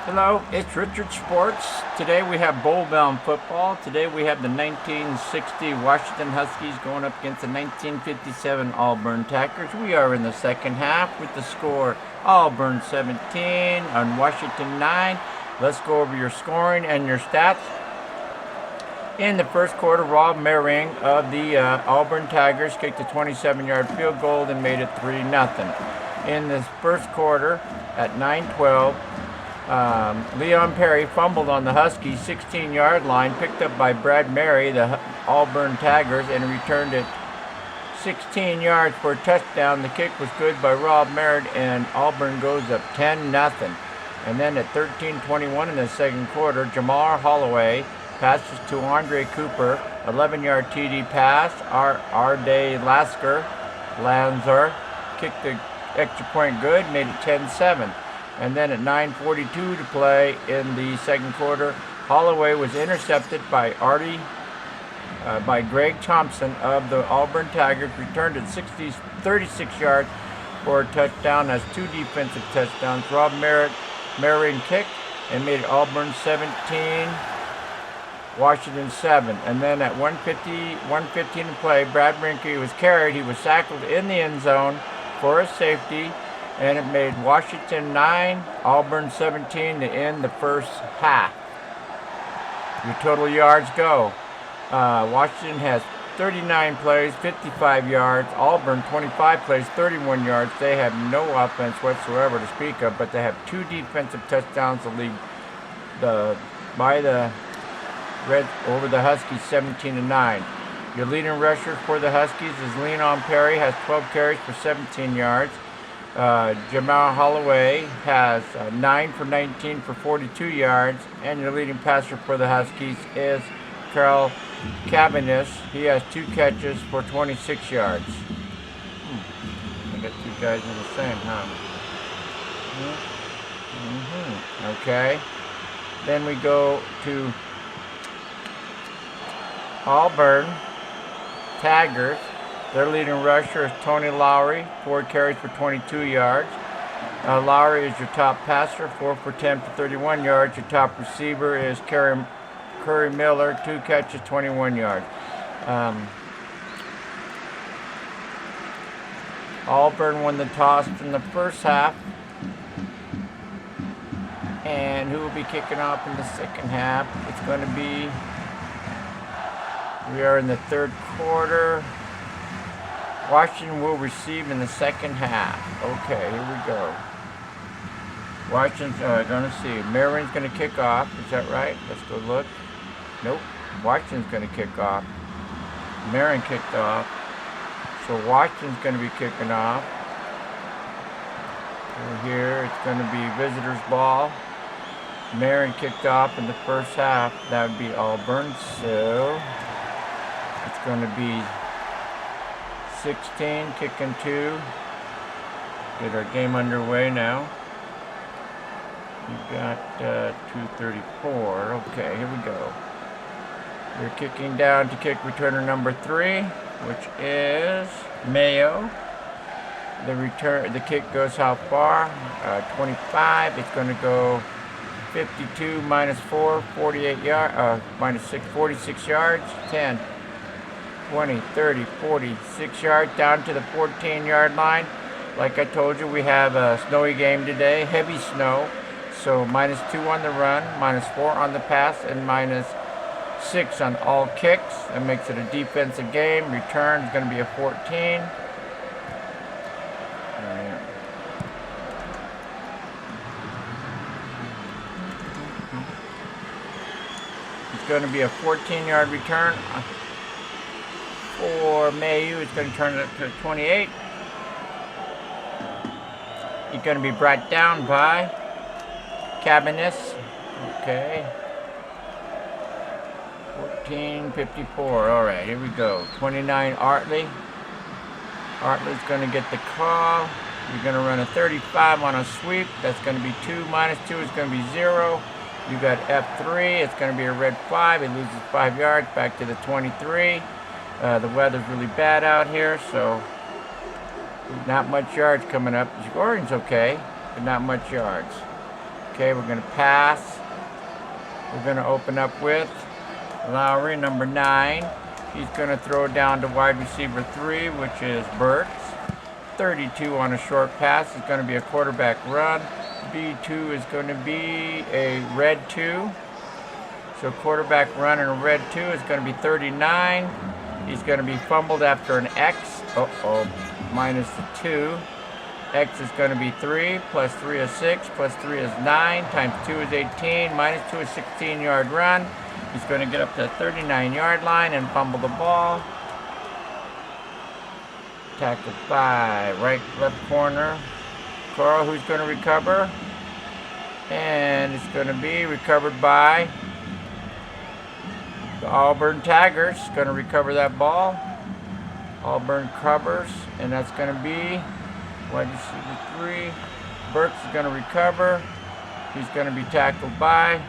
Hello, it's Richard Sports. Today we have bowl-bound football. Today we have the 1960 Washington Huskies going up against the 1957 Auburn Tigers. We are in the second half with the score Auburn 17 and Washington 9. Let's go over your scoring and your stats. In the first quarter, Rob Mering of the Auburn Tigers kicked a 27-yard field goal and made it 3-0. In this first quarter, at 9:12, Leon Perry fumbled on the Huskies' 16-yard line, picked up by Brad Mary, the Auburn Tigers, and returned it 16 yards for a touchdown. The kick was good by Rob Merritt, and Auburn goes up 10-0. And then at 13:21 in the second quarter, Jamar Holloway passes to Andre Cooper, 11-yard TD pass. Arday Lanzer kicked the extra point good, made it 10-7. And then at 9:42 to play in the second quarter, Holloway was intercepted by Greg Thompson of the Auburn Tigers, returned it 36 yards for a touchdown. That's two defensive touchdowns. Rob Merritt kicked and made it Auburn 17, Washington 7. And then at 1:15 to play, Brad Rinke was carried. He was tackled in the end zone for a safety, and it made Washington 9, Auburn 17 to end the first half. Your total yards go. Washington has 39 plays, 55 yards. Auburn 25 plays, 31 yards. They have no offense whatsoever to speak of, but they have two defensive touchdowns to lead by the Reds over the Huskies 17-9. Your leading rusher for the Huskies is Leon Perry, has 12 carries for 17 yards. Jamal Holloway has 9 for 19 for 42 yards, and your leading passer for the Huskies is Carl Cabanis. He has 2 catches for 26 yards. I got two guys in the same, huh? Okay. Then we go to Auburn Tigers. Their leading rusher is Tony Lowry, 4 carries for 22 yards. Lowry is your top passer, 4 for 10 for 31 yards. Your top receiver is Curry Miller, 2 catches, 21 yards. Auburn won the toss in the first half. And who will be kicking off in the second half? It's going to be, we are in the third quarter. Washington will receive in the second half. Okay, here we go. Washington's going to see. Maryland's going to kick off. Is that right? Let's go look. Nope. Washington's going to kick off. Maryland kicked off. So Washington's going to be kicking off. Over here, it's going to be visitors' ball. Maryland kicked off in the first half. That would be Auburn. So it's going to be 16, kicking 2. Get our game underway now. We've got 2:34. Okay, here we go. We're kicking down to kick returner number 3, which is Mayo. The kick goes how far? 25. It's going to go 52 minus 4, 48 yards, minus 6, 46 yards, 10. 20, 30, 46 yards down to the 14-yard line. Like I told you, we have a snowy game today, heavy snow. So minus 2 on the run, minus 4 on the pass, and minus 6 on all kicks. That makes it a defensive game. Return is going to be a 14. It's going to be a 14-yard return. For Mayu, it's going to turn it up to 28. It's going to be brought down by Cabanis. Okay. 14:54. All right, here we go. 29, Artley. Artley's going to get the call. You're going to run a 35 on a sweep. That's going to be 2. Minus 2 is going to be 0. You got F3. It's going to be a red 5. It loses 5 yards back to the 23. The weather's really bad out here, so not much yards coming up. The scoring's okay, but not much yards. Okay, we're going to pass. We're going to open up with Lowry, number 9. He's going to throw down to wide receiver 3, which is Burks. 32 on a short pass is going to be a quarterback run. B2 is going to be a red 2. So quarterback run and a red 2 is going to be 39. He's going to be fumbled after an X. Minus the 2. X is going to be 3, plus 3 is 6, plus 3 is 9, times 2 is 18, minus 2 is 16-yard run. He's going to get up to the 39-yard line and fumble the ball. Tackled by left corner. Carl, who's going to recover? And it's going to be recovered by the Auburn Tigers. Going to recover that ball. Auburn covers, and that's going to be wide receiver 3. Burks is going to recover. He's going to be tackled by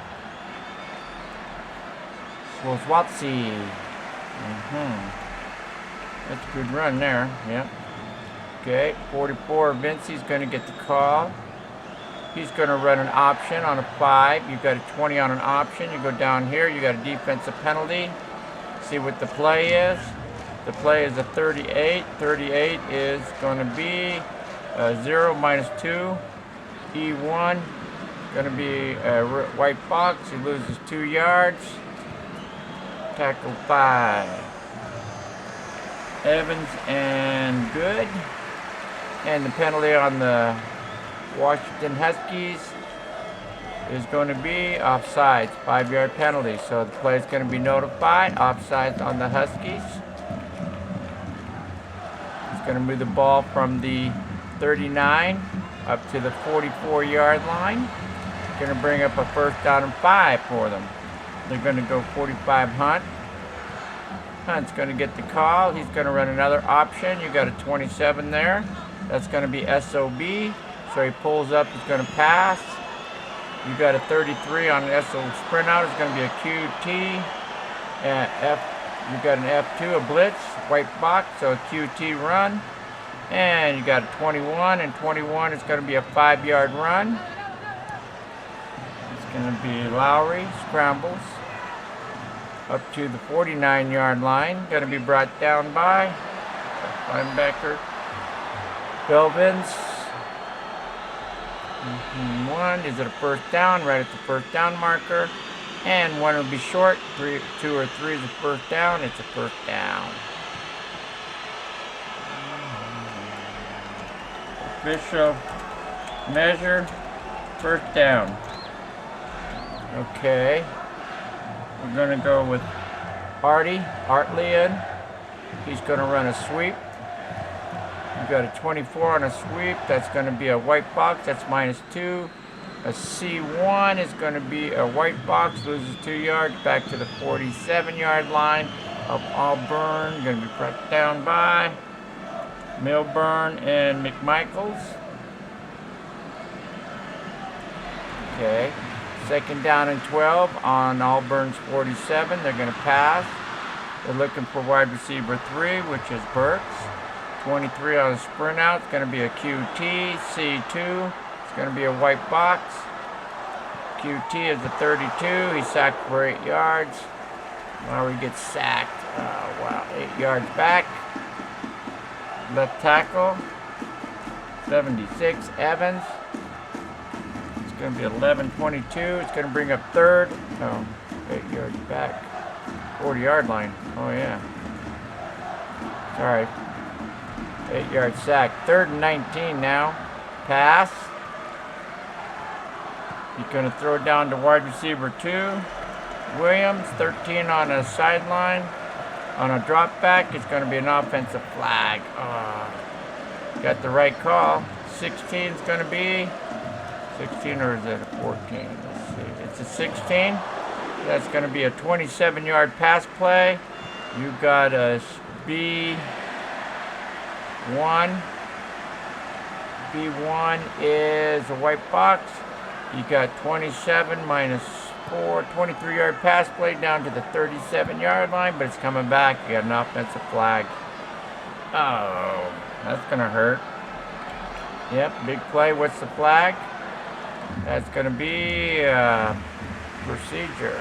Swatsi. That's a good run there. Yep. Okay, 44, Vincey's going to get the call. He's going to run an option on a 5. You've got a 20 on an option. You go down here, you got a defensive penalty. See what the play is. The play is a 38. 38 is going to be 0 minus 2. E1 going to be a white box. He loses 2 yards. Tackle by Evans and good. And the penalty on the Washington Huskies is going to be offsides, 5-yard penalty. So the play is going to be notified. Offsides on the Huskies. He's going to move the ball from the 39 up to the 44-yard line. Going to bring up a first down and 5 for them. They're going to go 45 Hunt. Hunt's going to get the call. He's going to run another option. You got a 27 there. That's going to be SOB. So he pulls up. He's going to pass. You got a 33 on the SO sprint out. It's going to be a QT. And you got an F2, a blitz, white box, so a QT run. And you got a 21, and 21 is going to be a 5-yard run. It's going to be Lowry, scrambles up to the 49-yard line. Going to be brought down by linebacker Belvins. One, is it a first down? Right at the first down marker. And one will be short. 2 or 3 is a first down. It's a first down. Official measure, first down. Okay. We're going to go with Artlian. He's going to run a sweep. You've got a 24 on a sweep. That's going to be a white box. That's -2. A C1 is going to be a white box. Loses 2 yards. Back to the 47-yard line of Auburn. Going to be brought down by Milburn and McMichaels. Okay. Second down and 12 on Auburn's 47. They're going to pass. They're looking for wide receiver 3, which is Burks. 23 on a sprint out. It's going to be a QT. C2. It's going to be a white box. QT is a 32. He's sacked for 8 yards. Lowry gets sacked. Wow. 8 yards back. Left tackle. 76. Evans. It's going to be 11-22. It's going to bring up third. 8 yards back. 40-yard line. Oh, yeah. Sorry. 8-yard sack. 3rd and 19 now. Pass. He's going to throw it down to wide receiver 2. Williams, 13 on a sideline. On a drop back, it's going to be an offensive flag. Got the right call. 16 is going to be 16, or is it a 14? Let's see. It's a 16. That's going to be a 27-yard pass play. You got a B1. B1 is a white box. You got 27 -4, 23-yard pass play down to the 37-yard line, but it's coming back. You got an offensive flag. Oh, that's going to hurt. Yep, big play. What's the flag? That's going to be procedure.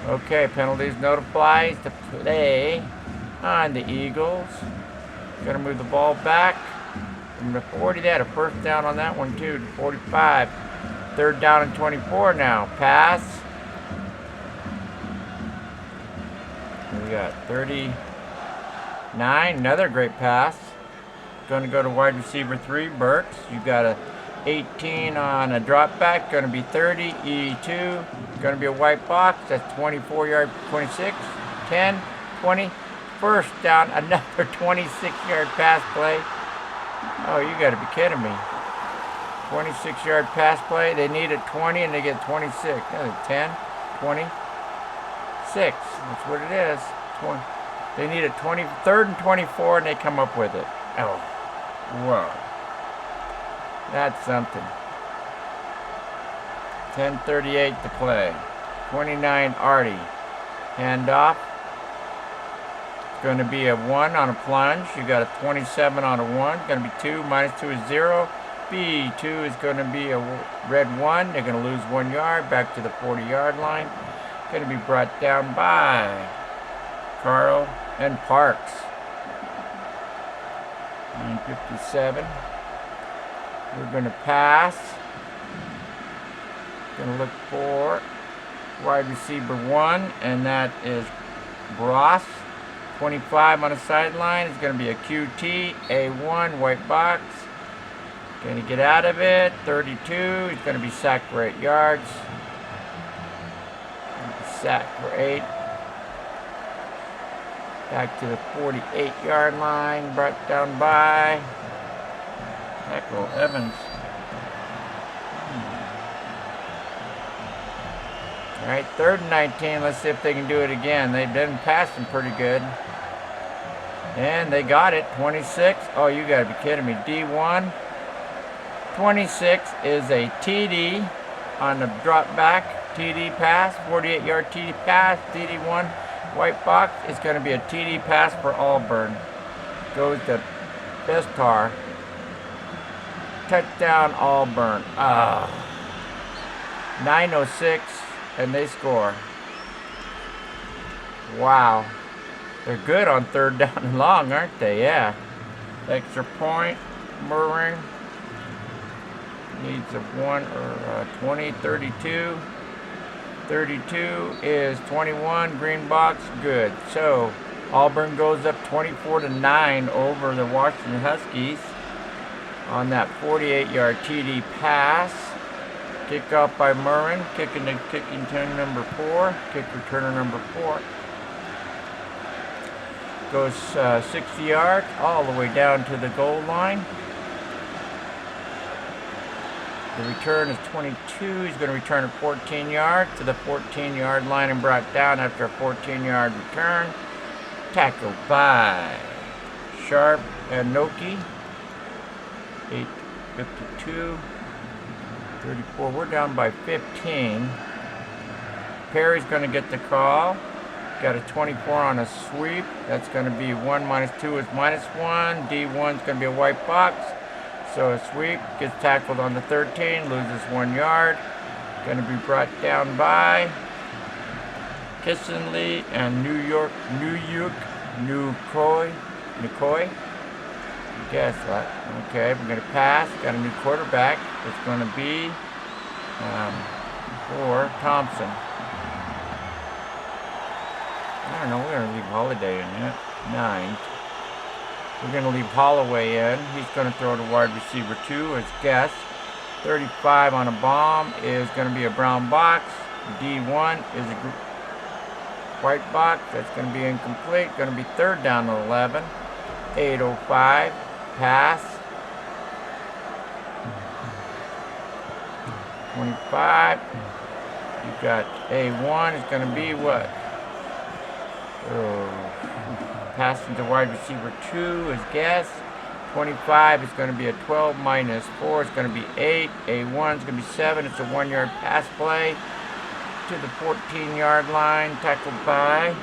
Okay, penalties, no flies to play on the Eagles. Going to move the ball back from the 40. They had a first down on that one too, to 45. Third down and 24 now. Pass. We got 39. Another great pass. Going to go to wide receiver 3, Burks. You got a 18 on a drop back. Going to be 30. E2. Going to be a white box. That's 24-yard, 26, 10, 20. First down. Another 26-yard pass play. Oh, you got to be kidding me. 26-yard pass play. They needed 20 and they get 26. Another 10, 26. That's what it is. 20. They needed 3rd and 24 and they come up with it. Oh, whoa. That's something. 10:38 to play. 29 Artie. Handoff. It's going to be a 1 on a plunge. You got a 27 on a 1. Going to be 2. -2 is 0. B2 is going to be a red 1. They're going to lose 1 yard back to the 40-yard line. Going to be brought down by Carl and Parks. 9:57. We're going to pass. Going to look for wide receiver 1, and that is Bross. 25 on the sideline. It's going to be a QT, A1, white box. Going to get out of it. 32. He's going to be sacked for 8 yards. Sacked for 8. Back to the 48-yard line. Brought down by Tackle Evans. All right, 3rd and 19. Let's see if they can do it again. They've been passing pretty good. And they got it. 26. Oh, you got to be kidding me. D1. 26 is a TD on the drop back. TD pass. 48-yard TD pass. TD1. White box is going to be a TD pass for Auburn. Goes to Bestar. Touchdown Auburn. 9:06 and they score. Wow. They're good on 3rd down and long, aren't they? Yeah. Extra point. Murring needs a 1 or 20, 32. 32 is 21. Green box, good. So Auburn goes up 24-9 over the Washington Huskies on that 48-yard TD pass. Kick off by Murrin. Kicking return number 4. Kick returner number 4. Goes 60 yards all the way down to the goal line. The return is 22. He's going to return it 14 yards to the 14-yard line and brought down after a 14-yard return. Tackled by Sharp and Noki. 8:52. 34. We're down by 15. Perry's going to get the call. Got a 24 on a sweep. That's going to be 1 -2 is -1. D1 is going to be a white box. So a sweep, gets tackled on the 13, loses 1 yard. Going to be brought down by Kissenly and Nukoi. Guess what? Okay, we're going to pass. Got a new quarterback. It's going to be for Thompson. I don't know. We're going to leave Holiday in yet. 9. We're going to leave Holloway in. He's going to throw to wide receiver 2 as guess. 35 on a bomb is going to be a brown box. D1 is a white box. That's going to be incomplete. Going to be 3rd down and 11. 8:05. Pass. 25. You've got A1 is going to be what? Passing to wide receiver 2 is guess. 25 is going to be a 12 -4. It's going to be 8. A1 is going to be 7. It's a 1-yard pass play to the 14-yard line. Tackled by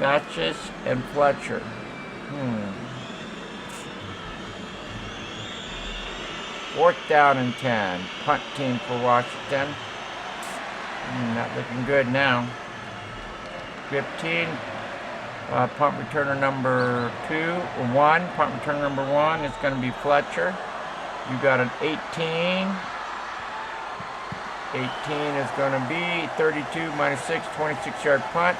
Batches and Fletcher. 4th down and 10. Punt team for Washington. Not looking good now. 15. Punt returner number 1. Punt returner number 1 is going to be Fletcher. You got an 18. 18 is going to be 32 minus 6, 26-yard punt.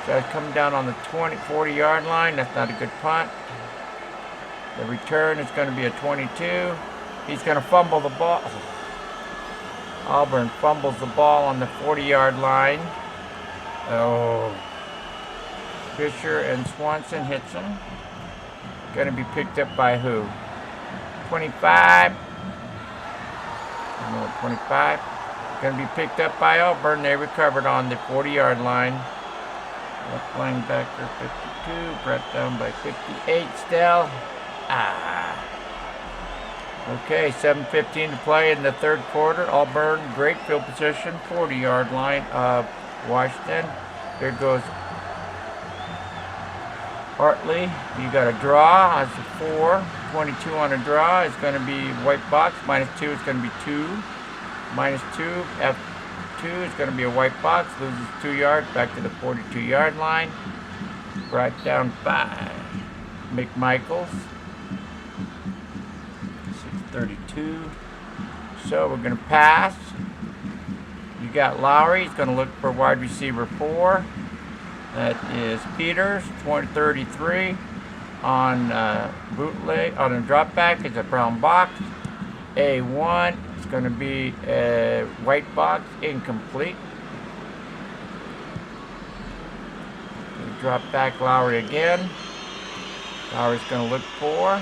So it's coming down on the 40-yard line. That's not a good punt. The return is going to be a 22. He's going to fumble the ball. Auburn fumbles the ball on the 40-yard line. Oh. Fisher and Swanson hits him. Going to be picked up by who? 25. 25. Going to be picked up by Auburn. They recovered on the 40-yard line. Left linebacker 52. Brought down by 58 still. Okay, 7:15 to play in the 3rd quarter. Auburn, great field position. 40-yard line of Washington. There goes Hartley. You got a draw. That's a 4. 22 on a draw is going to be white box. -2 is going to be 2. -2. F2 is going to be a white box. Loses 2 yards. Back to the 42-yard line. Brought down by McMichaels. 6:32. So we're going to pass. You got Lowry. He's going to look for wide receiver 4. That is Peters, 33 on bootleg, on a drop back. It's a brown box. A1, it's going to be a white box, incomplete. Drop back Lowry again. Lowry's going to look for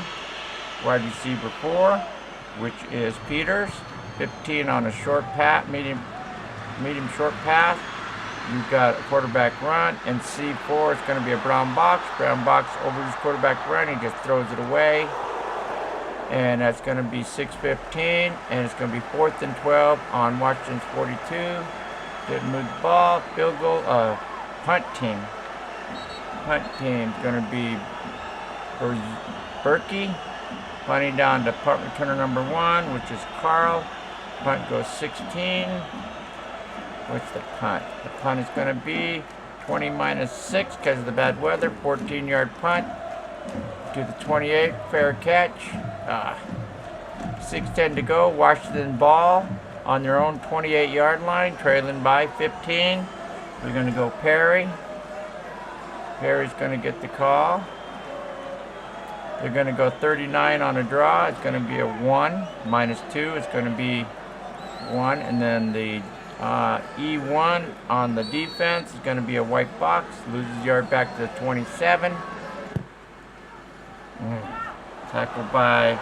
wide receiver 4, which is Peters. 15 on a short pass, medium short pass. You've got a quarterback run, and C4 is going to be a brown box. Brown box over his quarterback run. He just throws it away. And that's going to be 6:15, and it's going to be 4th and 12 on Washington's 42. Didn't move the ball. Field goal. Punt team. Punt team is going to be Berkey. Punting down to punt returner number 1, which is Carl. Punt goes 16. What's the punt? The punt is going to be 20 minus 6 because of the bad weather. 14-yard punt to the 28. Fair catch. 6:10 to go. Washington ball on their own 28-yard line, trailing by 15. We're going to go Perry. Perry's going to get the call. They're going to go 39 on a draw. It's going to be a 1. -2 is going to be 1. And then the E1 on the defense is going to be a white box. Loses yard back to the 27. Tackled by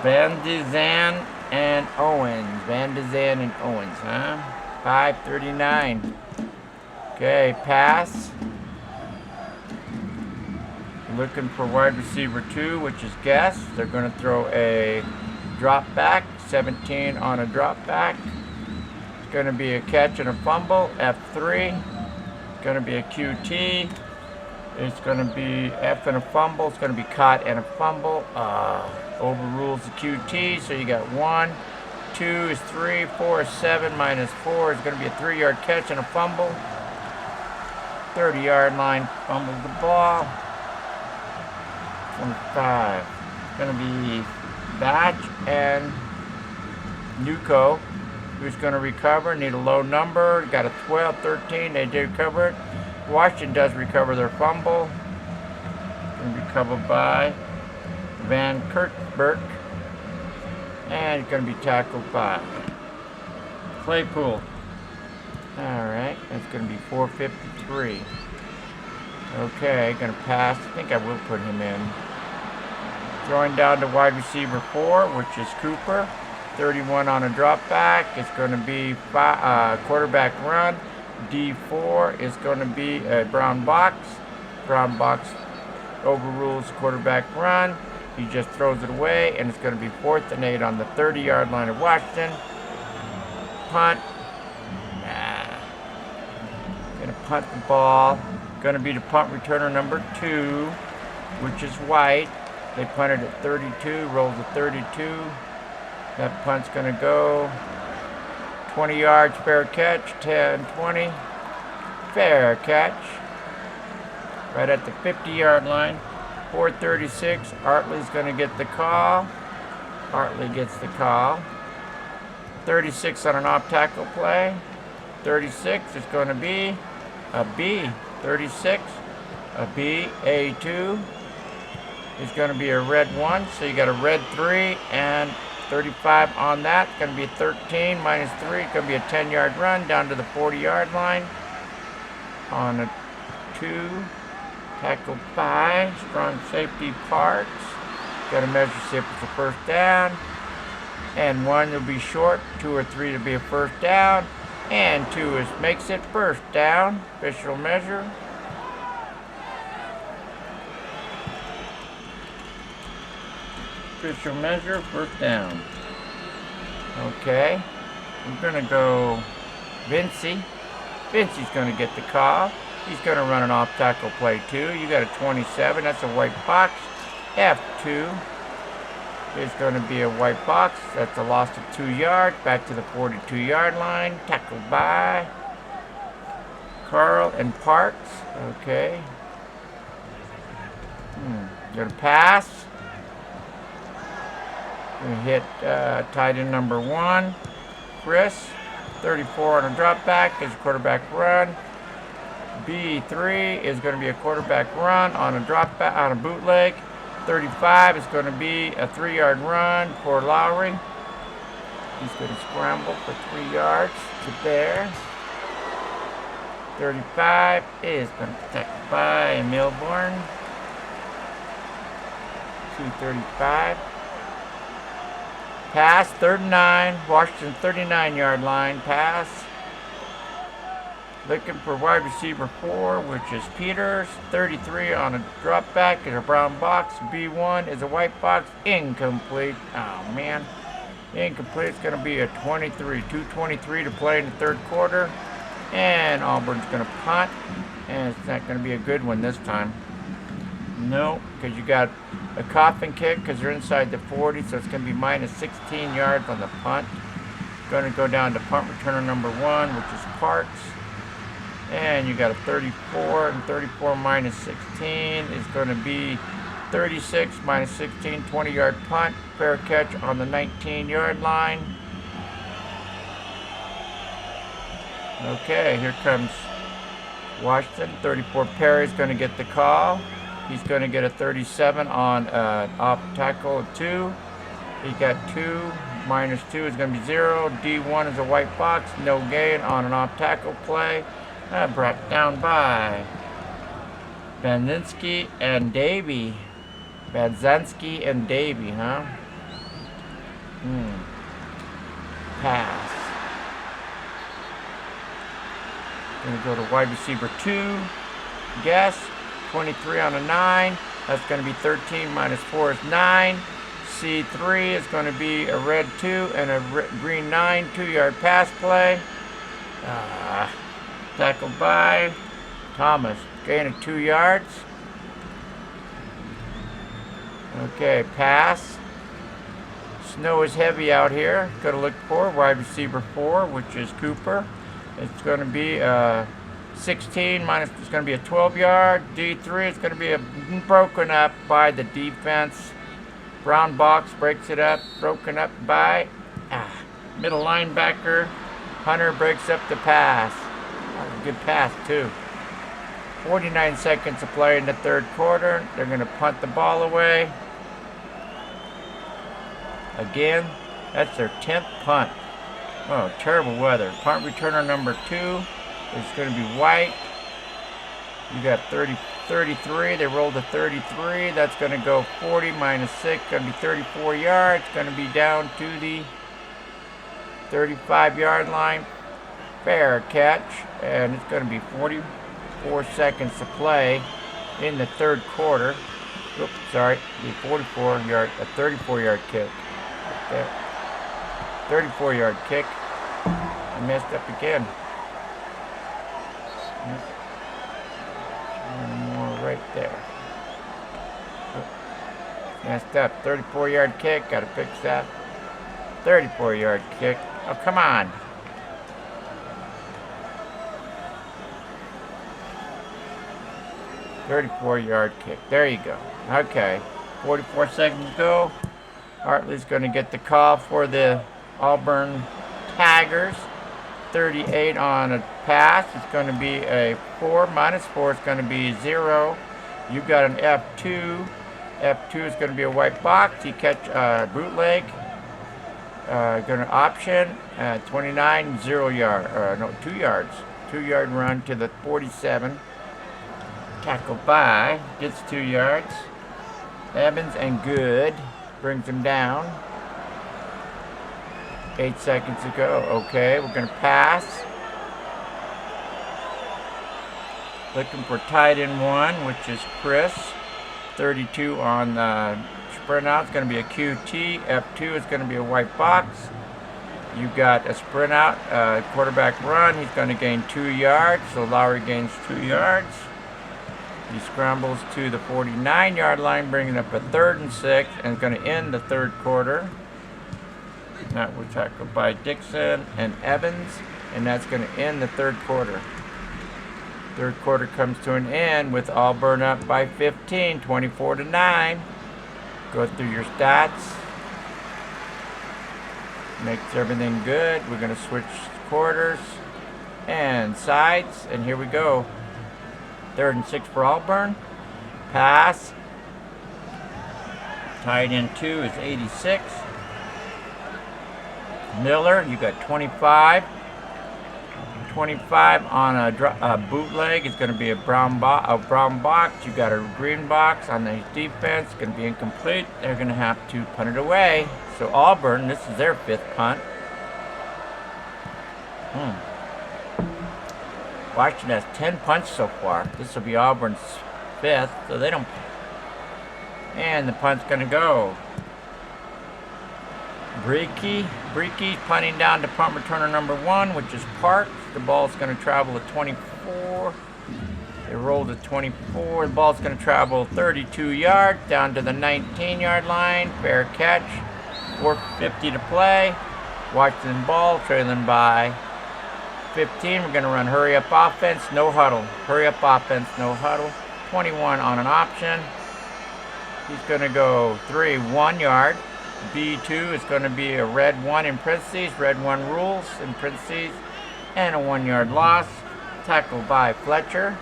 Van de Zan and Owens. Van de Zan and Owens, huh? 5:39. Okay, pass. Looking for wide receiver 2, which is Guess. They're going to throw a drop back. 17 on a drop back. It's going to be a catch and a fumble. F3. It's going to be a QT. It's going to be F and a fumble. It's going to be caught and a fumble. Overrules the QT. So you got 1, 2 is 3, 4 is 7, minus 4 is going to be a 3-yard catch and a fumble. 30-yard line, fumbles the ball. 25. It's going to be Batch and Nuko, who's going to recover. Need a low number. Got a 12, 13. They did recover it. Washington does recover their fumble. Going to be covered by Van Kirkberg. And it's going to be tackled by Claypool. Alright, that's going to be 4:53. Okay, going to pass. I think I will put him in. Throwing down to wide receiver 4, which is Cooper. 31 on a drop back. It's going to be quarterback run. D4 is going to be a brown box. Brown box overrules quarterback run. He just throws it away, and it's going to be 4th and 8 on the 30-yard line of Washington. Punt. Going to punt the ball. Going to be the punt returner number 2, which is White. They punted at 32, rolls at 32. That punt's going to go 20 yards, fair catch, 10, 20. Fair catch. Right at the 50-yard line. 4:36. Artley's going to get the call. Artley gets the call. 36 on an off tackle play. 36 is going to be a B. 36, a B. A2 is going to be a red 1. So you got a red 3 and 35 on that. It's going to be 13 minus 3. It's going to be a 10-yard run down to the 40-yard line. On a 2, tackle 5, strong safety Parks. Got to measure, see if it's a first down. And 1 will be short, 2 or 3 to be a first down. And 2 makes it first down. Official measure. Official measure, first down. Okay. I'm going to go Vincey. Vincey's going to get the call. He's going to run an off tackle play too. You got a 27. That's a white box. F2 is going to be a white box. That's a loss of 2 yards. Back to the 42-yard line. Tackled by Carl and Parks. Okay. Going to pass. Going to hit tight end number 1. Chris. 34 on a drop back is a quarterback run. B3 is going to be a quarterback run on a drop back, on a bootleg. 35 is going to be a 3-yard run for Lowry. He's going to scramble for 3 yards to there. 35 is going to be protected by Milburn. 235. Pass, 39, Washington 39-yard line, pass. Looking for wide receiver 4, which is Peters. 33 on a drop back is a brown box. B1 is a white box, incomplete. Oh man, incomplete. It's going to be a 23, 2:23 to play in the third quarter. And Auburn's going to punt, and it's not going to be a good one this time. No, because you got a coffin kick because they're inside the 40, so it's going to be minus 16 yards on the punt. Going to go down to punt returner number 1, which is Parks. And you got a 34, and 34 minus 16 is going to be 36 minus 16, 20-yard punt. Fair catch on the 19-yard line. Okay, here comes Washington. 34 Perry's going to get the call. He's going to get a 37 on off tackle 2. He got 2. Minus 2 is going to be 0. D1 is a white box. No gain on an off tackle play. Brought down by Banzinski and Davey. Banzinski and Davey, huh? Pass. Going to go to wide receiver 2. Guess. 23 on a 9. That's going to be 13 minus 4 is 9. C3 is going to be a red 2 and a green 9. 2-yard pass play. Tackled by Thomas. Gain of 2 yards. Okay, pass. Snow is heavy out here. Got to look for wide receiver 4, which is Cooper. It's going to be 16 minus, it's going to be a 12-yard. D3 is going to be broken up by the defense. Brown box breaks it up. Broken up by middle linebacker. Hunter breaks up the pass. That was a good pass, too. 49 seconds to play in the third quarter. They're going to punt the ball away. Again, that's their 10th punt. Oh, terrible weather. Punt returner number 2 is going to be white. You got 33. They rolled a 33. That's going to go 40 minus 6. Going to be 34 yards. Going to be down to the 35-yard line. Fair catch. And it's going to be 44 seconds to play in the third quarter. Oops, sorry. The 44-yard, a 34-yard kick. Right there. 34-yard kick. I messed up again. One more right there. Messed up. 34-yard kick. Got to fix that. 34-yard kick. Oh, come on. "34-yard kick." There you go. Okay. 44 seconds to go. Hartley's going to get the call for the Auburn Tigers. 38 on a pass. It's going to be a 4. Minus 4 is going to be 0. You got an F2. F2 is going to be a white box. You catch bootleg. Going to option. 29, 0 yard. No, 2 yards. 2-yard run to the 47. Tackled by. Gets 2 yards. Evans and good. Brings him down. 8 seconds to go. Okay, we're going to pass. Looking for tight end 1, which is Chris. 32 on the sprint out. It's going to be a QT. F2 is going to be a white box. You got a sprint out, quarterback run. He's going to gain 2 yards. So Lowry gains 2 yards. He scrambles to the 49-yard line, bringing up a 3rd and 6, and is going to end the 3rd quarter. That was tackled by Dixon and Evans, and that's going to end the 3rd quarter. 3rd quarter comes to an end with Auburn up by 15, 24-9. Go through your stats. Makes everything good. We're going to switch quarters and sides, and here we go. 3rd and 6 for Auburn. Pass. Tight end 2 is 86. Miller, you got 25. 25 on a bootleg. It's going to be a brown box. You got a green box on the defense. It's going to be incomplete. They're going to have to punt it away. So Auburn, this is their 5th punt. Washington has 10 punts so far. This will be Auburn's 5th, so they don't. And the punt's going to go. Breaky punting down to punt returner number 1, which is Parks. The ball's going to travel to 24. They roll to 24. The ball's going to travel 32 yards down to the 19-yard line. Fair catch. 4:50 to play. Washington ball trailing by 15. We're going to run hurry up offense, no huddle. Hurry up offense, no huddle. 21 on an option. He's going to go 3, 1 yard. B2 is going to be a red 1 in parentheses. Red 1 rules in parentheses. And a 1-yard loss. Tackled by Fletcher.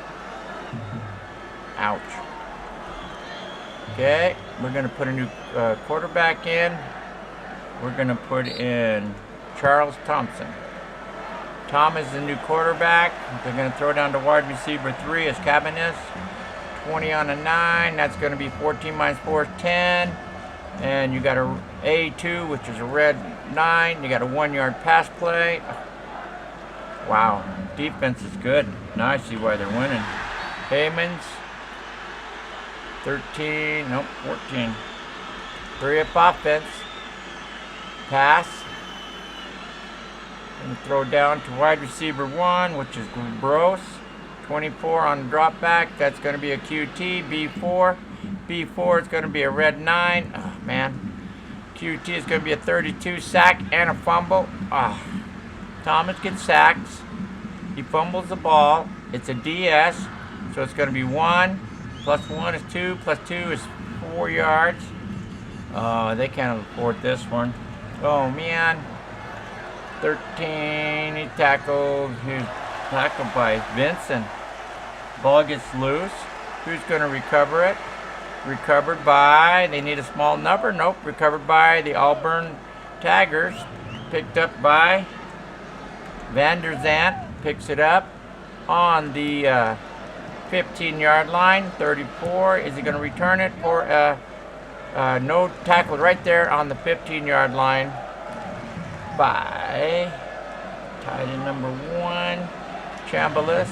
Ouch. Okay, we're going to put a new quarterback in. We're going to put in Charles Thompson. Tom is the new quarterback. They're going to throw down to wide receiver 3 as Cabanis. 20 on a 9. That's going to be 14 minus 4 is 10. And you got a A2, which is a red 9. You got a 1-yard pass play. Wow, defense is good. Now I see why they're winning. Payments. 13, nope, 14. Hurry up offense. Pass. And throw down to wide receiver 1, which is Gross. 24 on the drop back. That's going to be a QT. B4. B4 is going to be a red 9. Oh, man. QT is going to be a 32 sack and a fumble. Oh. Thomas gets sacks. He fumbles the ball. It's a DS. So it's going to be 1. Plus 1 is 2. Plus 2 is 4 yards. They can't afford this one. Oh, man. 13. He's tackled by Vincent. Ball gets loose. Who's going to recover it? Recovered by, they need a small number. Nope. Recovered by the Auburn Tigers. Picked up by Vander Zant. Picks it up on the 15-yard line. 34. Is he going to return it for no tackle right there on the 15-yard line by tight end number 1, Chambliss.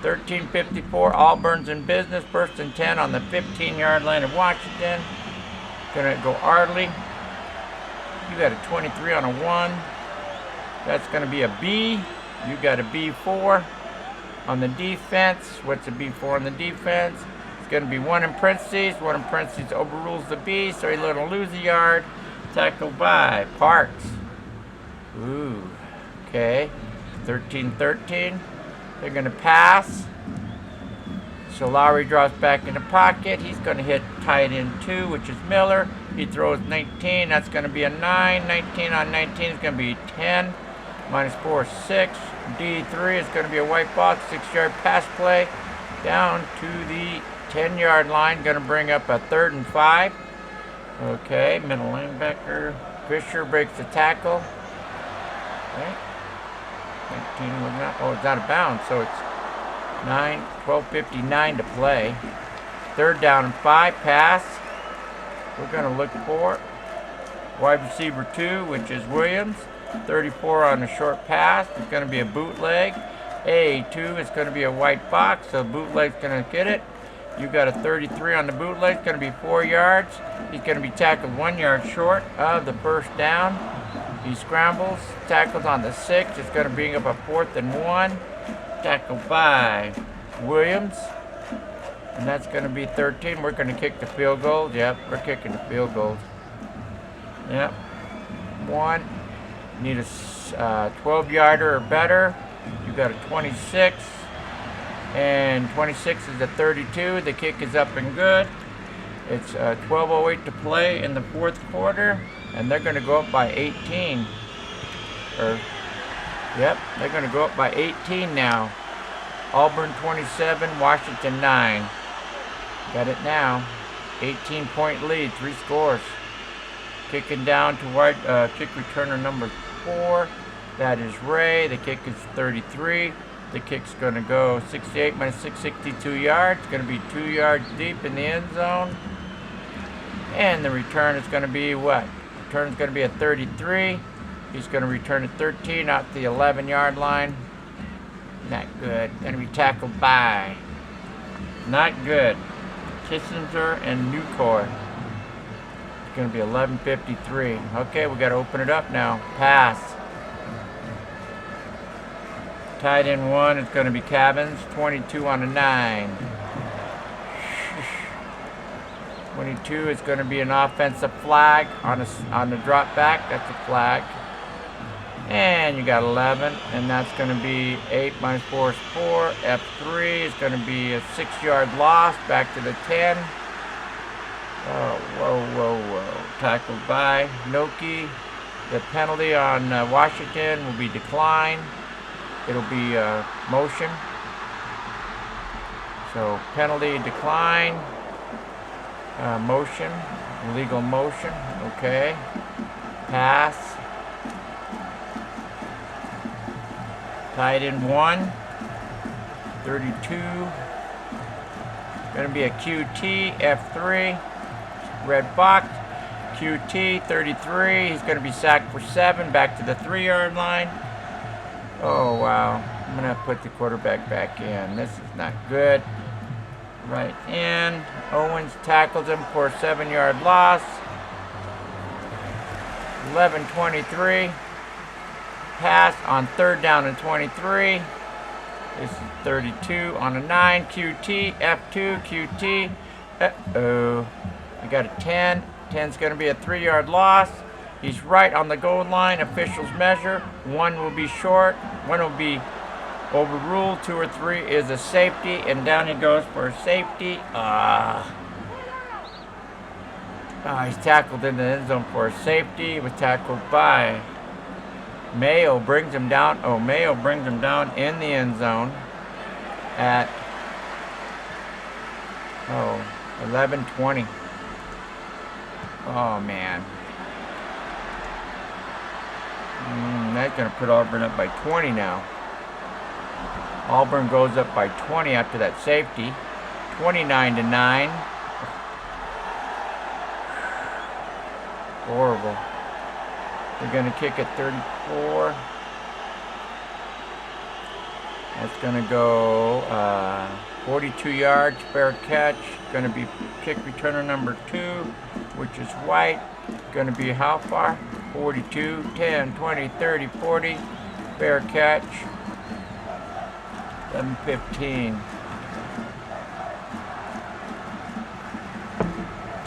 13:54. Auburn's in business. 1st and 10 on the 15-yard line of Washington. Gonna go Ardley. You got a 23 on a 1. That's gonna be a B. You got a B4 on the defense. What's a B4 on the defense? It's gonna be 1 in parentheses. 1 in parentheses overrules the B, so he's gonna lose a yard. Tackled by Parks. Ooh, okay. 13-13. They're going to pass. So Lowry drops back in the pocket. He's going to hit tight end 2, which is Miller. He throws 19. That's going to be a 9. 19 on 19 is going to be 10. -4 is 6. D3 is going to be a white box. 6-yard pass play down to the 10-yard line. Going to bring up a 3rd and 5. Okay, middle linebacker. Fisher breaks the tackle. Okay. 19 was not, oh, it's out of bounds, so it's 12:59 to play. 3rd down and 5, pass. We're going to look for wide receiver 2, which is Williams. 34 on the short pass. It's going to be a bootleg. A2 is going to be a white box, so bootleg's going to get it. You got a 33 on the bootleg. It's going to be 4 yards. He's going to be tackled 1 yard short of the 1st down. He scrambles, tackles on the 6. It's going to bring up a 4th and 1. Tackled by Williams. And that's going to be 13. We're going to kick the field goal. Yep, we're kicking the field goal. Yep. 1. Need a 12-yarder or better. You got a 26. And 26 is a 32. The kick is up and good. It's 12:08 to play in the 4th quarter. And they're going to go up by 18. Yep, they're going to go up by 18 now. Auburn 27, Washington 9. Got it now. 18-point lead, 3 scores. Kicking down to wide kick returner number 4. That is Ray. The kick is 33. The kick's going to go 68 minus 6, 62 yards. It's going to be 2 yards deep in the end zone. And the return is going to be what? Return is going to be a 33. He's going to return at 13 out the 11-yard line. Not good. Going to be tackled by. Not good. Kissinger and Newcourt. It's going to be 11:53. Okay, we got to open it up now. Pass. Tight end 1 is going to be Cabins. 22 on a 9. 22 is going to be an offensive flag on the drop back. That's a flag. And you got 11, and that's going to be 8 minus 4 is 4. F3 is going to be a 6-yard loss back to the 10. Oh, whoa. Tackled by Noki. The penalty on Washington will be declined. It'll be motion. So penalty decline. Motion. Illegal motion. Okay. Pass. Tight end 1. 32. Going to be a QT. F3. Red box. QT. 33. He's going to be sacked for 7. Back to the 3-yard line. Oh, wow. I'm going to put the quarterback back in. This is not good. Right in. Owens tackles him for a 7-yard loss. 11:23. Pass on 3rd down and 23. This is 32 on a 9. QT. F2. QT. Uh-oh. We got a 10. 10's going to be a 3-yard loss. He's right on the goal line. Officials measure. 1 will be short. 1 will be overruled. 2 or 3 is a safety. And down he goes for a safety. He's tackled in the end zone for a safety. He was tackled by Mayo. Brings him down. Oh, Mayo brings him down in the end zone at 11:20. Oh, man. That's going to put Auburn up by 20 now. Auburn goes up by 20 after that safety. 29-9. Horrible. They're going to kick at 34. That's going to go 42 yards, fair catch. Going to be kick returner number 2, which is White. Going to be how far? 42, 10, 20, 30, 40. Fair catch. 11:15.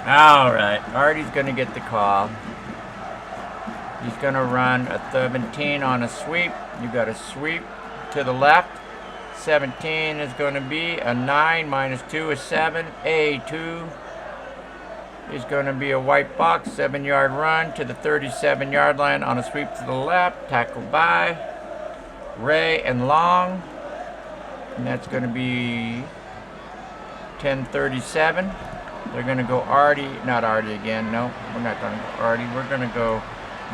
All right. Artie's going to get the call. He's going to run a 17 on a sweep. You got a sweep to the left. 17 is going to be a 9 minus 2 is 7. A2 is going to be a white box, 7-yard run to the 37-yard line on a sweep to the left. Tackled by Ray and Long. And that's going to be 10:37. They're going to go Artie, not Artie again. No, we're not going to go Artie. We're going to go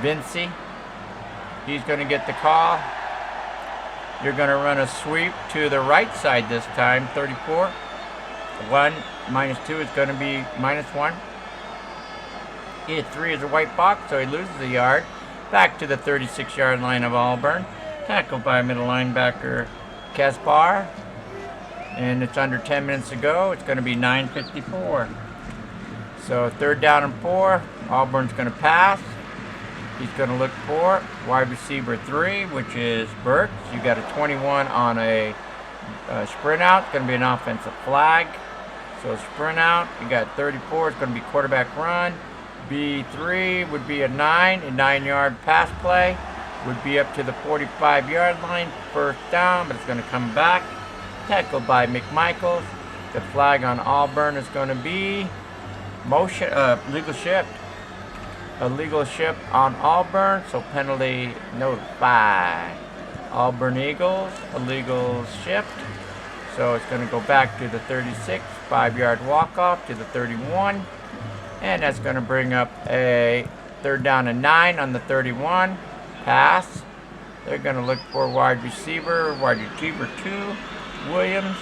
Vinci. He's going to get the call. You're going to run a sweep to the right side this time, 34. 1 minus 2 is going to be -1. He hit 3 is a white box, so he loses a yard. Back to the 36-yard line of Auburn. Tackled by middle linebacker Kaspar. And it's under 10 minutes to go. It's going to be 9:54. So 3rd down and 4. Auburn's going to pass. He's going to look for wide receiver 3, which is Burks. You got a 21 on a sprint out. It's going to be an offensive flag. So sprint out. You got 34. It's going to be quarterback run. B3 would be a 9. A 9-yard pass play would be up to the 45-yard line. 1st down, but it's going to come back. Tackled by McMichaels. The flag on Auburn is going to be legal shift. A legal shift on Auburn, so penalty notified. Auburn Eagles, a legal shift. So it's going to go back to the 36, 5-yard walk-off to the 31. And that's going to bring up a 3rd down and 9 on the 31. Pass. They're going to look for wide receiver 2. Williams,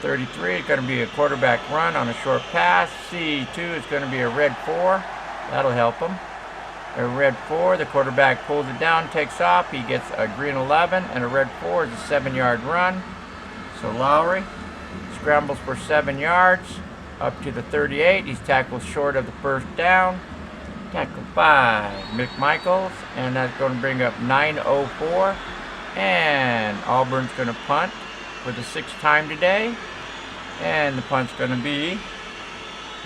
33 is going to be a quarterback run on a short pass. C2 is going to be a red 4. That'll help him. A red 4, the quarterback pulls it down, takes off. He gets a green 11, and a red 4 is a 7-yard run. So Lowry scrambles for 7 yards up to the 38. He's tackled short of the 1st down. Tackled by McMichaels, and that's going to bring up 9:04. And Auburn's going to punt for the 6th time today. And the punt's going to be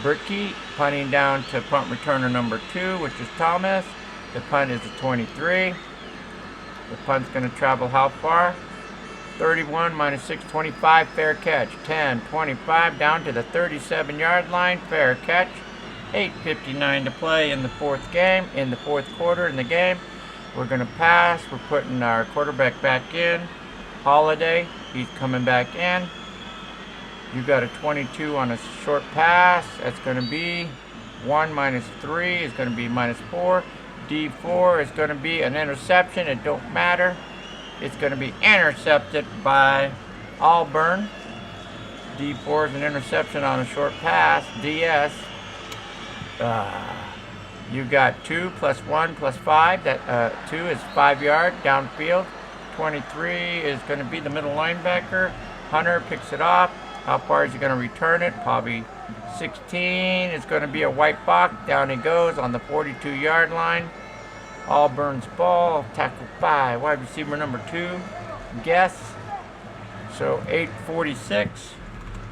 Berkey punting down to punt returner number 2, which is Thomas. The punt is a 23. The punt's going to travel how far? 31 minus 6, 25, fair catch. 10, 25, down to the 37-yard line, fair catch. 8:59 to play in the 4th game, in the 4th quarter in the game. We're going to pass. We're putting our quarterback back in. Holiday, he's coming back in. You got a 22 on a short pass. That's going to be 1 minus 3 is going to be -4. D4 is going to be an interception. It don't matter. It's going to be intercepted by Auburn. D4 is an interception on a short pass. DS. You got 2 plus 1 plus 5. That 2 is 5-yard downfield. 23 is going to be the middle linebacker. Hunter picks it off. How far is he going to return it? Probably 16. It's going to be a white box. Down he goes on the 42-yard line. Auburn's ball. Tackled by wide receiver number 2. Guess. So 8:46.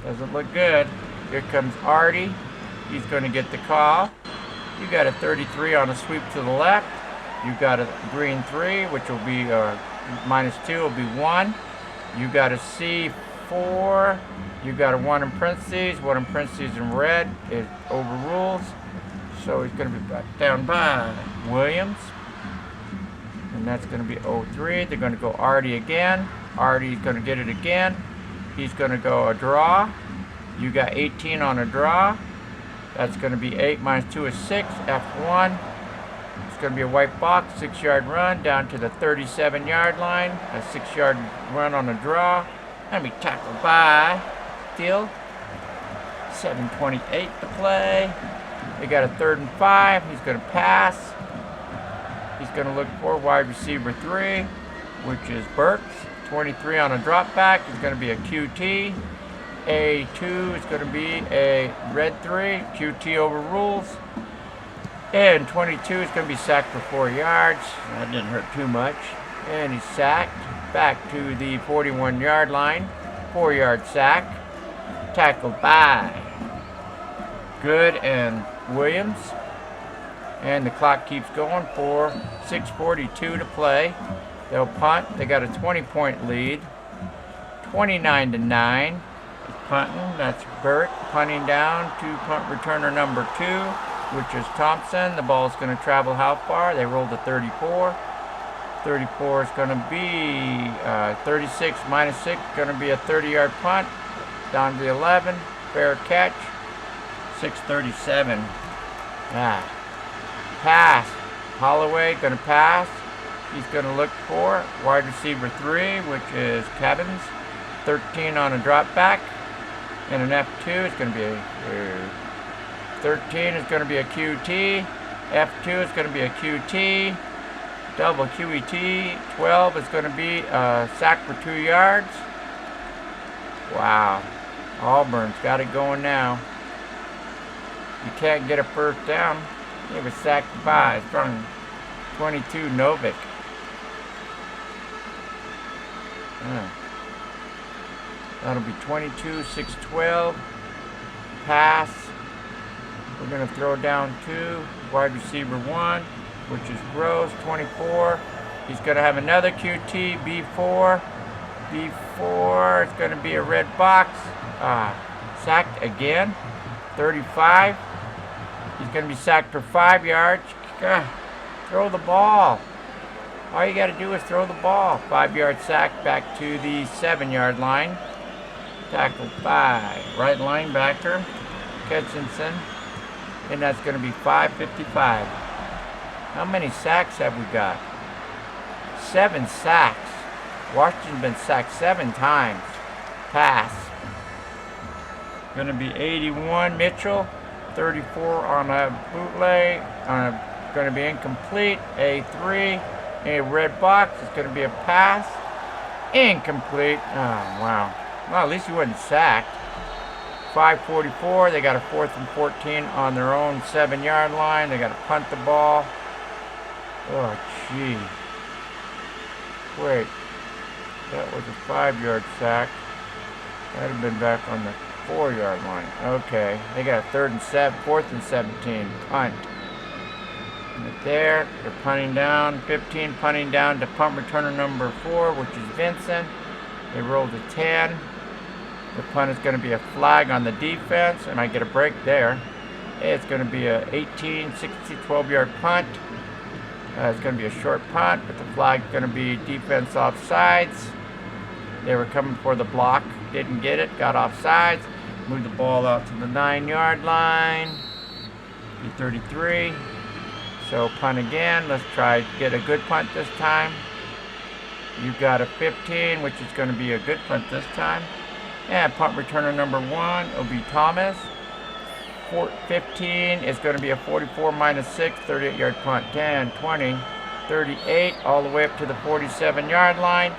Doesn't look good. Here comes Artie. He's going to get the call. You got a 33 on a sweep to the left. You got a green 3, which will be -2 will be 1. You got a C4. You got a 1 in parentheses. 1 in parentheses in red. It overrules. So he's going to be back down by Williams. And that's going to be 03. They're going to go Artie again. Artie's going to get it again. He's going to go a draw. You got 18 on a draw. That's going to be 8 minus 2 is 6. F1. It's going to be a white box, 6-yard run down to the 37-yard line. A 6-yard run on a draw. And be tackled by Steele. 7:28 to play. They got a 3rd and 5. He's going to pass. He's going to look for wide receiver 3, which is Burks. 23 on a drop back is going to be a QT. A2 is going to be a red 3. QT overrules. And 22 is going to be sacked for 4 yards. That didn't hurt too much. And he's sacked back to the 41-yard line. 4-yard sack. Tackled by Good and Williams. And the clock keeps going for 6:42 to play. They'll punt. They got a 20-point lead. 29-9. Punting. That's Burt punting down to punt returner number 2, which is Thompson. The ball is going to travel how far? They rolled a 34. 34 is going to be 36 minus 6. Going to be a 30-yard punt. Down to the 11. Fair catch. 6:37. Pass. Holloway going to pass. He's going to look for wide receiver 3, which is Kebbins. 13 on a drop back. And an F2 is going to be a 13 is going to be a QT. F2 is going to be a QT. Double QET. 12 is going to be a sack for 2 yards. Wow. Auburn's got it going now. You can't get a first down. He was sacked by from 22 Novik. That'll be 22, 6-12. Pass. We're going to throw down 2. Wide receiver 1, which is Gross, 24. He's going to have another QT, B4. B4 is going to be a red box. Sacked again. 35. He's going to be sacked for 5 yards. Throw the ball. All you got to do is throw the ball. 5-yard sack back to the 7-yard line. Tackled by right linebacker Ketchinson. And that's going to be 5:55. How many sacks have we got? 7 sacks. Washington's been sacked 7 times. Pass. Going to be 81 Mitchell. 34 on a bootleg. Going to be incomplete. A3. A red box. It's going to be a pass. Incomplete. Oh, wow. Well, at least he wasn't sacked. 5:44. They got a 4th and 14 on their own 7-yard line. They got to punt the ball. Oh, gee. Wait. That was a 5-yard sack. That'd have been back on the 4-yard line. Okay. They got a 4th and 17. Punt. Right there. They're punting down. 15 punting down to punt returner number 4, which is Vincent. They rolled a 10. The punt is going to be a flag on the defense, and I get a break there. It's going to be a 18, 60, 12-yard punt. It's going to be a short punt, but the flag is going to be defense offsides. They were coming for the block, didn't get it, got offsides. Moved the ball out to the 9-yard line. Be 33. So punt again. Let's try to get a good punt this time. You've got a 15, which is going to be a good punt this time. And punt returner number 1 will be Thomas. 15 is going to be a 44 minus 6, 38-yard punt. 10, 20, 38, all the way up to the 47-yard line.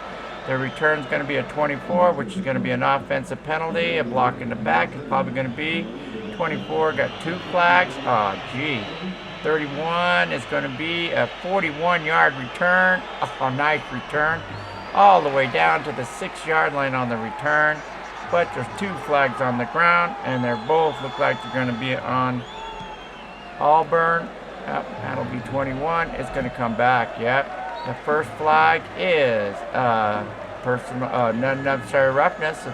The return is going to be a 24, which is going to be an offensive penalty. A block in the back is probably going to be 24. Got 2 flags. Oh, gee. 31 is going to be a 41-yard return. Oh, nice return. All the way down to the 6-yard line on the return. But there's 2 flags on the ground, and they both look like they're going to be on Auburn. Yep, that'll be 21. It's going to come back. Yep. The first flag is personal, unnecessary roughness,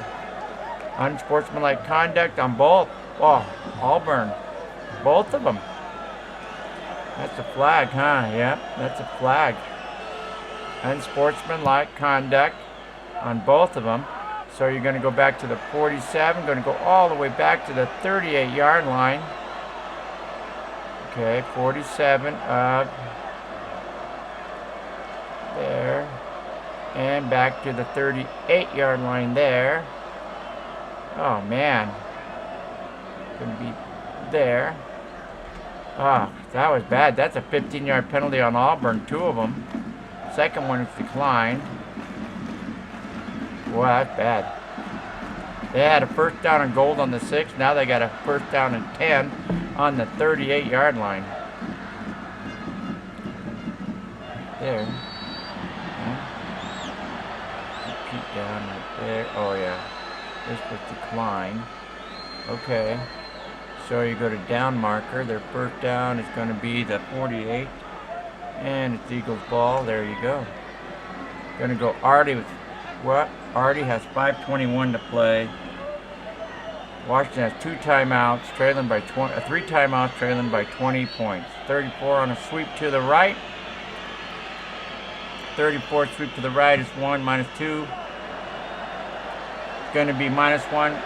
unsportsmanlike conduct on both. Oh, Auburn. Both of them. That's a flag, huh? Yep, that's a flag. Unsportsmanlike conduct on both of them. So you're going to go back to the 47, going to go all the way back to the 38-yard line. Okay, 47 up there. And back to the 38-yard line there. Oh, man. Going to be there. Oh, that was bad. That's a 15-yard penalty on Auburn, 2 of them. Second one is declined. Boy, that's bad. They had a first down and goal on the 6. Now they got a first down and 10 on the 38-yard line. There. Peek down right there. Oh, yeah. This was declined. Okay. So you go to down marker. Their first down is going to be the 48. And it's Eagles ball. There you go. Going to go Artie with what? Artie has 5:21 to play. Washington has 2 timeouts, trailing by 3 timeouts, trailing by 20 points. 34 on a sweep to the right. 34 sweep to the right is 1 minus 2. It's going to be -1.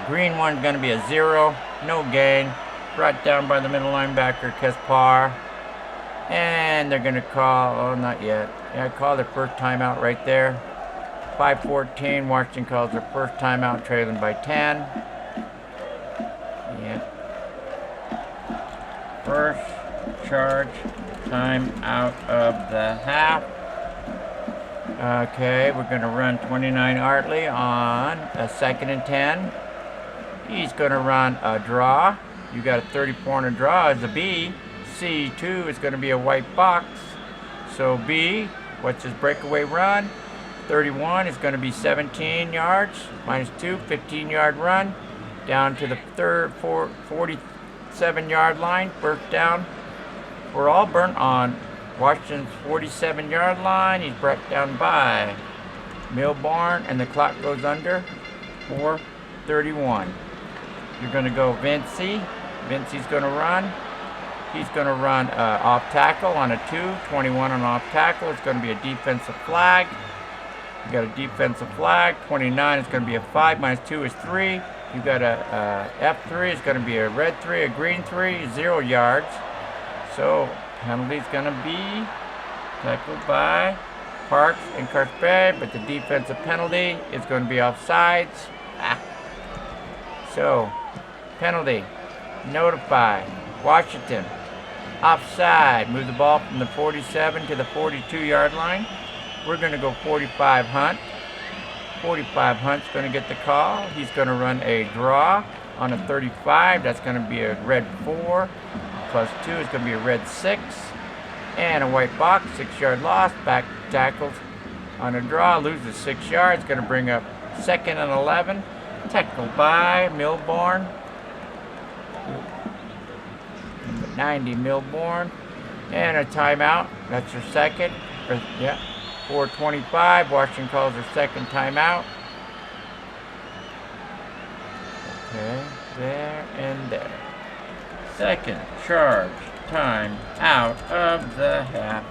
Green one's going to be a 0. No gain. Brought down by the middle linebacker, Kespar. And they're going to call, oh, not yet. Yeah, call their first timeout right there. 5:14, Washington calls their first timeout, trailing by 10. Yeah. First charge time out of the half. Okay, we're going to run 29 Artley on a 2nd and 10. He's going to run a draw. You got a 34 on a draw as a B. C2 is going to be a white box. So B, what's his breakaway run? 31 is going to be 17 yards, -2, 15-yard run, down to the 47-yard line, first down for Auburn on Washington's 47-yard line. He's brought down by Milborn, and the clock goes under 4:31. You're going to go Vincey. Vincey's going to run. He's going to run off tackle on a 2, 21 on off tackle. It's going to be a defensive flag. You got a defensive flag. 29 is going to be a 5, -2 is 3. You got a F3 is going to be a red 3, a green 3, 0 yards. So penalty is going to be tackled by Parks and Carspay, but the defensive penalty is going to be offsides. So penalty, notify Washington, offside. Move the ball from the 47 to the 42-yard line. We're going to go 45 Hunt. 45 Hunt's going to get the call. He's going to run a draw on a 35. That's going to be a red 4. +2 is going to be a red 6. And a white box, 6-yard loss. Back tackles on a draw, loses 6 yards. Going to bring up 2nd and 11. Tackled by Milborn. 90 Milborn. And a timeout. That's your second. Yeah. 4:25. Washington calls their second timeout. Okay, there and there. Second charge time out of the half.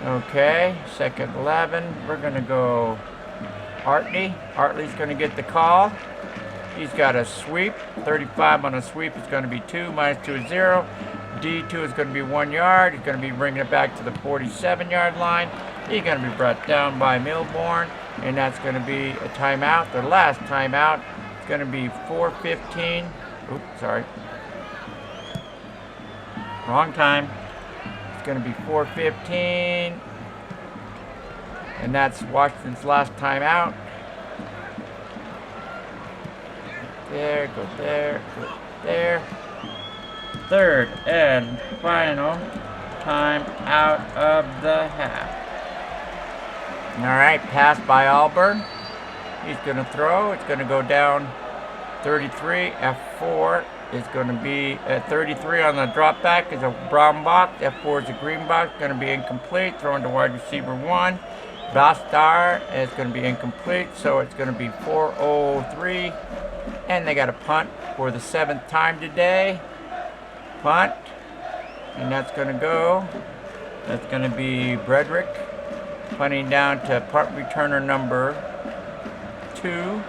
Okay, 2nd 11. We're going to go Artley. Artley's going to get the call. He's got a sweep. 35 on a sweep is going to be 2, -2 is 0. D2 is going to be 1 yard. He's going to be bringing it back to the 47-yard line. He's going to be brought down by Milborn, and that's going to be a timeout. Their last timeout is going to be 4:15. Oops, sorry. Wrong time. It's going to be 4:15, and that's Washington's last timeout. There, go there, go there. Third and final time out of the half. All right, pass by Auburn. He's going to throw. It's going to go down 33. F4 is going to be at 33 on the drop back is a brown box. F4 is a green box. Going to be incomplete. Throwing to wide receiver 1. Bastar is going to be incomplete. So it's going to be 4:03. And they got a punt for the 7th time today. Punt, and that's going to go. That's going to be Brederick punting down to punt returner number 2,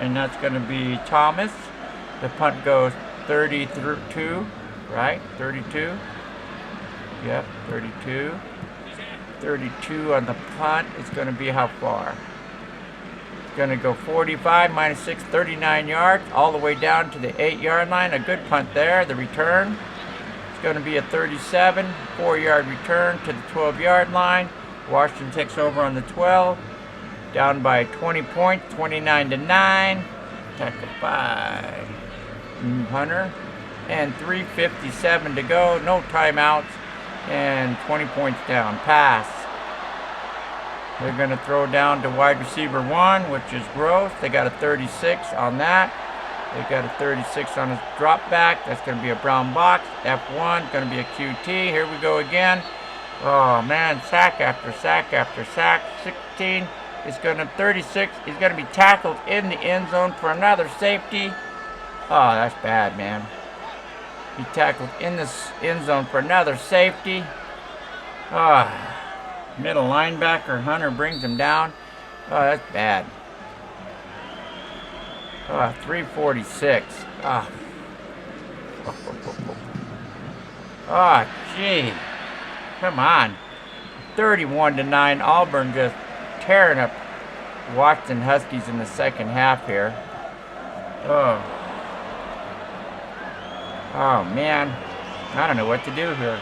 and that's going to be Thomas. The punt goes 32, right? 32. Yep, 32. 32 on the punt. It's going to be how far? It's going to go 45 -6, 39 yards, all the way down to the 8-yard line. A good punt there. The return is going to be a 37, 4-yard return to the 12-yard line. Washington takes over on the 12, down by 20 points, 29-9. Tackled by Hunter, and 3:57 to go. No timeouts, and 20 points down. Pass. They're going to throw down to wide receiver 1, which is Gross. They got a 36 on that. They got a 36 on his drop back. That's going to be a brown box. F1, going to be a QT. Here we go again. Oh, man, sack after sack after sack. 16 is going to 36. He's going to be tackled in the end zone for another safety. Oh, that's bad, man. He tackled in the end zone for another safety. Middle linebacker, Hunter, brings him down. Oh, that's bad. 346. Gee. Come on. 31-9. Auburn just tearing up Washington Huskies in the second half here. Oh, man. I don't know what to do here.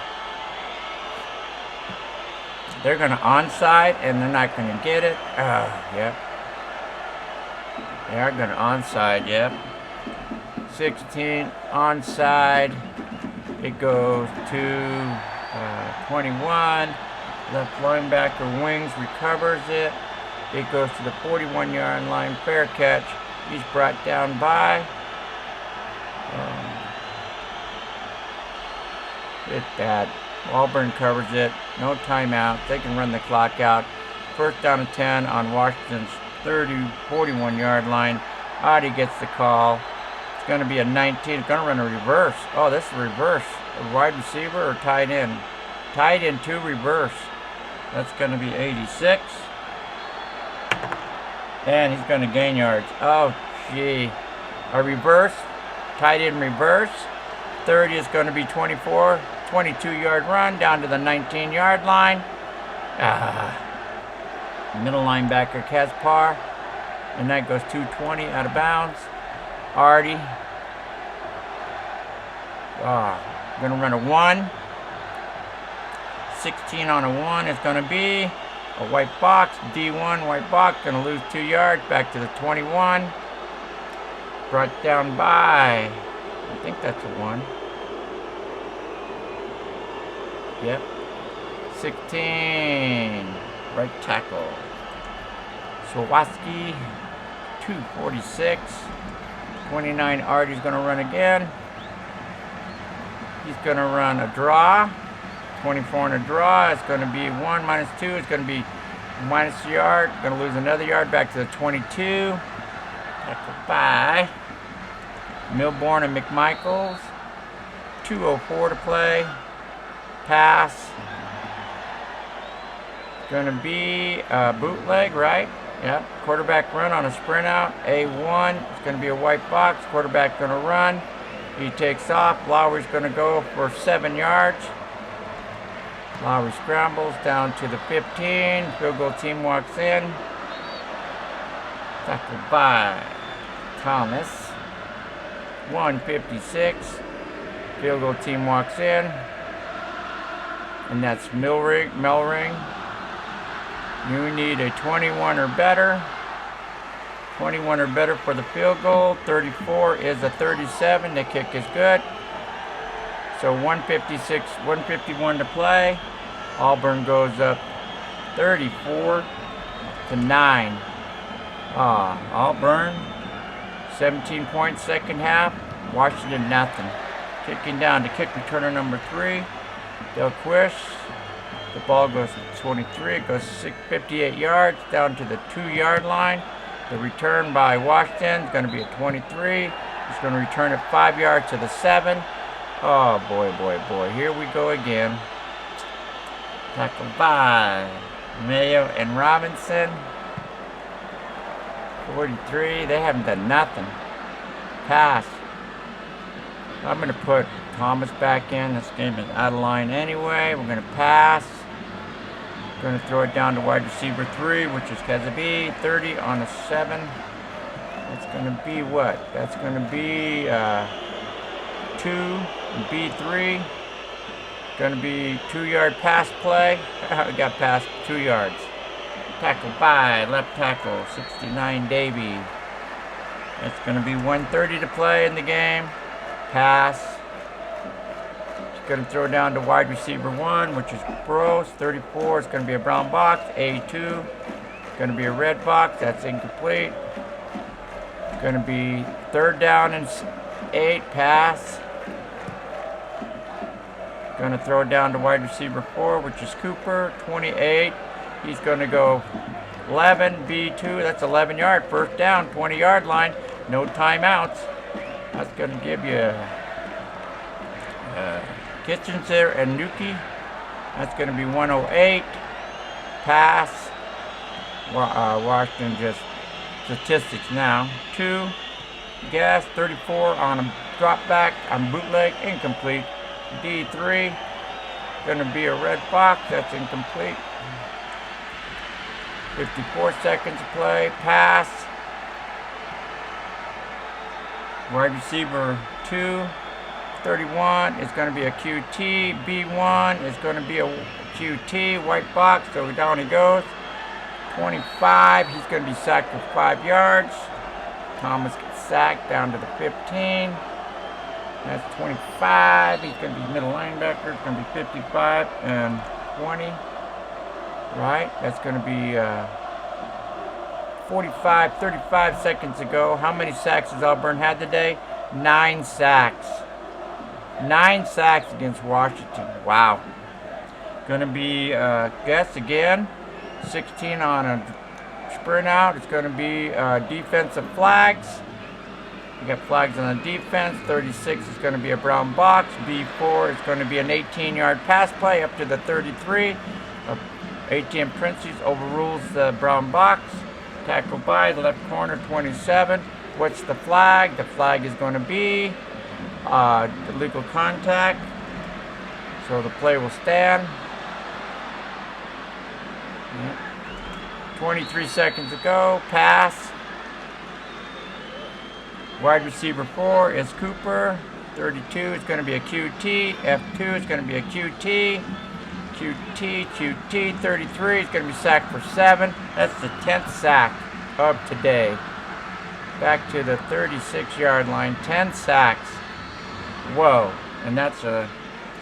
They're going to onside, and they're not going to get it. Yep. They are going to onside, yep. 16, onside. It goes to 21. Left linebacker Wings recovers it. It goes to the 41-yard line. Fair catch. He's brought down by. It's bad. Auburn covers it. No timeout. They can run the clock out. First down and 10 on Washington's 41-yard line. Audi gets the call. It's going to be a 19. It's going to run a reverse. Oh, this is a reverse. A wide receiver or tight end? Tight end to reverse. That's going to be 86. And he's going to gain yards. Oh, gee. A reverse. Tight end reverse. 30 is going to be 24. 22-yard run down to the 19-yard line. Middle linebacker Kaspar. And that goes 220 out of bounds. Artie. Going to run a 1. 16 on a 1 is going to be a white box. D1 white box. Going to lose 2 yards. Back to the 21. Brought down by, I think that's a 1. Yep. 16. Right tackle. Swarovski. 246. 29. Artie's going to run again. He's going to run a draw. 24 and a draw. It's going to be 1 minus 2. It's going to be minus a yard. Going to lose another yard back to the 22. Tackled by Milborn and McMichaels. 2:04 to play. Pass. Going to be a bootleg, right? Yep. Quarterback run on a sprint out. A1. It's going to be a white box. Quarterback going to run. He takes off. Lowry's going to go for 7 yards. Lowry scrambles down to the 15. Field goal team walks in. Tackled by Thomas. 156. Field goal team walks in. And that's Melring. You need a 21 or better. 21 or better for the field goal. 34 is a 37. The kick is good. So 156, 151 to play. Auburn goes up 34-9. Auburn, 17 points second half. Washington nothing. Kicking down to kick returner number 3. Delquish. The ball goes to 23. It goes 58 yards down to the 2-yard line. The return by Washington is going to be a 23. He's going to return it 5 yards to the 7. Oh, boy. Here we go again. Tackled by Mayo and Robinson. 43. They haven't done nothing. Pass. I'm going to put Thomas back in. This game is out of line anyway. We're going to pass. Going to throw it down to wide receiver 3, which is Kezabi. 30 on a 7. That's going to be what? That's going to be 2 and B3. Going to be 2-yard pass play. We got past 2 yards. Tackled by left tackle 69 Davey. It's going to be 1:30 to play in the game. Pass. Going to throw down to wide receiver 1, which is Gross. 34 is going to be a brown box. A2 going to be a red box. That's incomplete. Going to be 3rd down and 8, pass. Going to throw it down to wide receiver 4, which is Cooper, 28. He's going to go 11, B2, that's 11 yard, 1st down, 20-yard line, no timeouts. That's going to give you Kitchens there and Nuki. That's going to be 108, pass. Washington just statistics now. 2, gas, 34 on a drop back, on bootleg, incomplete. D3, going to be a red box, that's incomplete. 54 seconds to play, pass. Wide receiver 2, 31 is going to be a QT. B1 is going to be a QT, white box, so down he goes. 25, he's going to be sacked for 5 yards. Thomas gets sacked down to the 15. That's 25. He's going to be middle linebacker. It's going to be 55 and 20. Right? That's going to be 35 seconds ago. How many sacks has Auburn had today? 9 sacks. 9 sacks against Washington. Wow. Going to be guess again. 16 on a sprint out. It's going to be defensive flags. You got flags on the defense. 36 is going to be a brown box. B4 is going to be an 18-yard pass play up to the 33. ATM Princess overrules the brown box. Tackle by the left corner, 27. What's the flag? The flag is going to be illegal contact. So the play will stand. 23 seconds to go. Pass. Wide receiver 4 is Cooper. 32 is going to be a QT. F2 is going to be a QT. QT. 33 is going to be sacked for 7. That's the 10th sack of today. Back to the 36-yard line. 10 sacks. Whoa. And that's a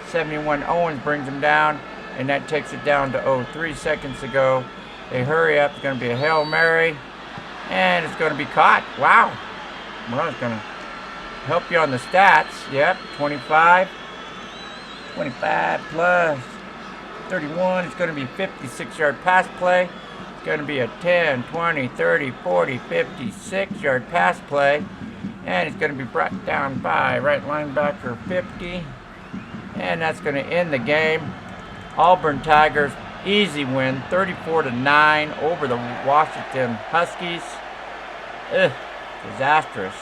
71. Owens brings him down. And that takes it down to 3 seconds to go. They hurry up. It's going to be a Hail Mary. And it's going to be caught. Wow. Well, it's going to help you on the stats. Yep. 25. 25 plus 31. It's going to be a 56-yard pass play. It's going to be a 10, 20, 30, 40, 56-yard pass play. And it's going to be brought down by right linebacker 50. And that's going to end the game. Auburn Tigers, easy win, 34-9 over the Washington Huskies. Disastrous.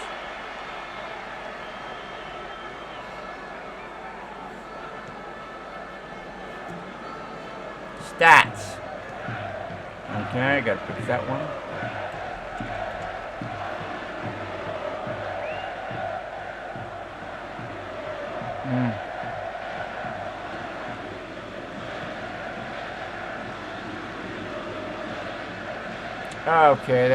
Stats. Okay, I gotta fix that one. Okay,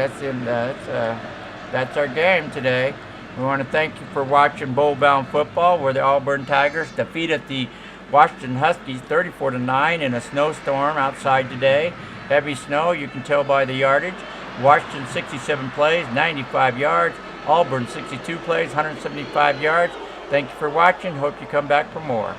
that's our game today. We want to thank you for watching Bowl Bound Football, where the Auburn Tigers defeated the Washington Huskies 34-9 in a snowstorm outside today. Heavy snow, you can tell by the yardage. Washington 67 plays, 95 yards. Auburn 62 plays, 175 yards. Thank you for watching. Hope you come back for more.